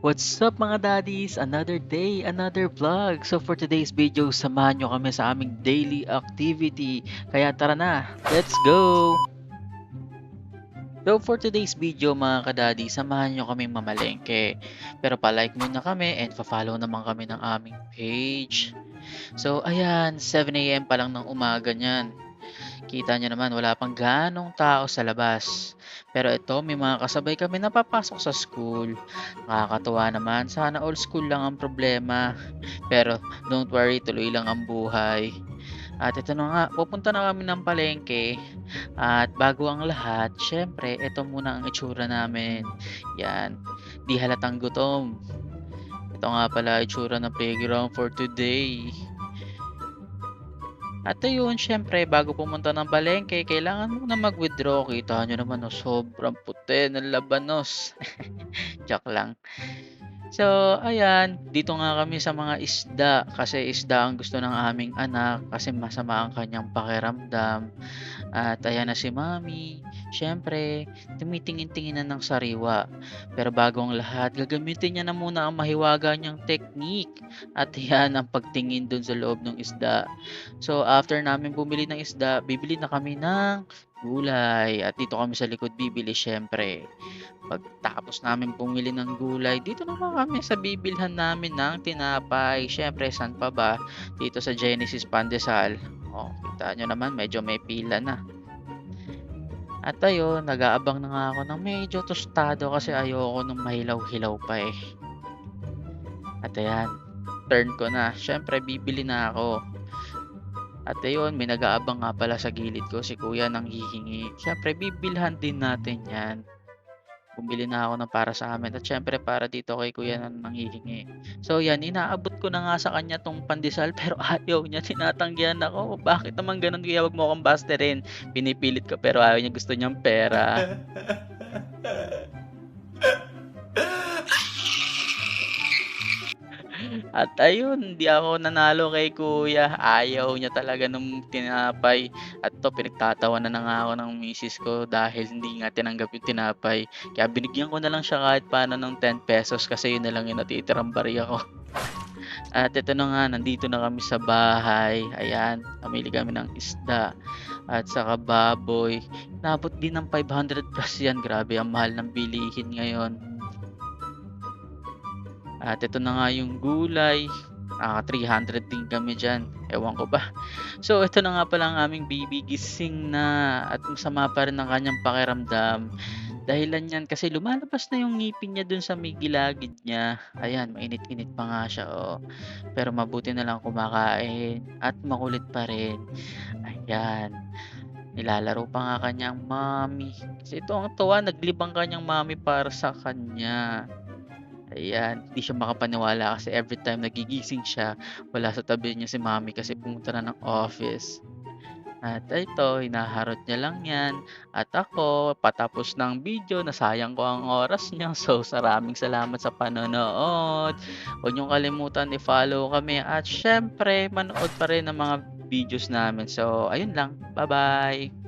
What's up mga daddies? Another day, another vlog. So for today's video, samahan nyo kami sa aming daily activity. Kaya tara na, let's go! So for today's video mga kadadi, samahan nyo kami mamalengke. Pero pa-like muna kami and pa-follow naman kami ng aming page. So ayan, 7 AM pa lang ng umaga niyan. Kita niyo naman wala pang ganong tao sa labas. Pero ito may mga kasabay kami na papasok sa school. Nakakatuwa naman, sana all school lang ang problema. Pero don't worry, tuloy lang ang buhay. At ito na nga, pupunta na kami ng palengke. At bago ang lahat, syempre, ito muna ang itsura namin. Yan, di halatang gutom. Ito nga pala itsura ng playground for today. At ayun, syempre, bago pumunta ng palengke, kailangan muna mag-withdraw. Kita nyo naman, oh, sobrang puti ng labanos. Joke lang. So, ayan, dito nga kami sa mga isda kasi isda ang gusto ng aming anak kasi masama ang kanyang pakiramdam. At ayan na si Mami. Siyempre, tumitingin-tinginan ng sariwa. Pero bago ang lahat, gagamitin niya na muna ang mahiwaga niyang technique. At yan ang pagtingin dun sa loob ng isda. So, after namin bumili ng isda, bibili na kami ng gulay. At dito kami sa likod bibili syempre. Pagtapos namin bumili ng gulay, dito naman kami sa bibilhan namin ng tinapay. Siyempre, saan pa ba? Dito sa Genesis Pandesal. Oh, kita nyo naman, medyo may pila na. At ayun, nag-aabang na nga ako ng medyo tostado kasi ayoko nung mahilaw-hilaw pa eh. At ayan, turn ko na. Siyempre, bibili na ako. At ayun, may nag-aabang nga pala sa gilid ko, si kuya nang hihingi. Siyempre, bibilhan din natin yan. Bumili na ako ng para sa amin at syempre para dito kay kuya na nanghihingi. So yan, inaabot ko na nga sa kanya tong pandesal pero ayaw niya, tinatanggihan ako. Bakit naman ganun kuya, wag mo akong basterin. Pinipilit ko pero ayaw niya, gusto niyang pera. At ayun, hindi ako nanalo kay kuya. Ayaw niya talaga nung tinapay. At to, pinagtatawanan na nga ako ng misis ko dahil hindi nga tinanggap yung tinapay. Kaya binigyan ko na lang siya kahit paano ng 10 pesos kasi yun na lang yung natitirang barya ko. At ito na nga, nandito na kami sa bahay. Ayan, namili kami ng isda at saka baboy. Nabot din ng 500 plus yan. Grabe, ang mahal ng bilihin ngayon. At ito na nga yung gulay. 300 din kami dyan. Ewan ko ba. So, ito na nga pala ang aming baby gising na at masama pa rin ang kanyang pakiramdam. Dahilan yan kasi lumalabas na yung ngipin niya dun sa may gilagid niya. Ayan, mainit-init pa nga siya. Oh. Pero mabuti na lang kumakain at makulit pa rin. Ayan. Nilalaro pa nga kanyang mami. Kasi ito ang tuwa, naglibang kanyang mami para sa kanya. Ayan, hindi siya makapaniwala kasi every time nagigising siya, wala sa tabi niya si Mommy kasi pumunta na ng office. At ito, hinaharot niya lang yan. At ako, patapos ng video, nasayang ko ang oras niya. So, maraming salamat sa panonood. Huwag niyong kalimutan i-follow kami. At syempre, manood pa rin ng mga videos namin. So, ayun lang. Bye-bye!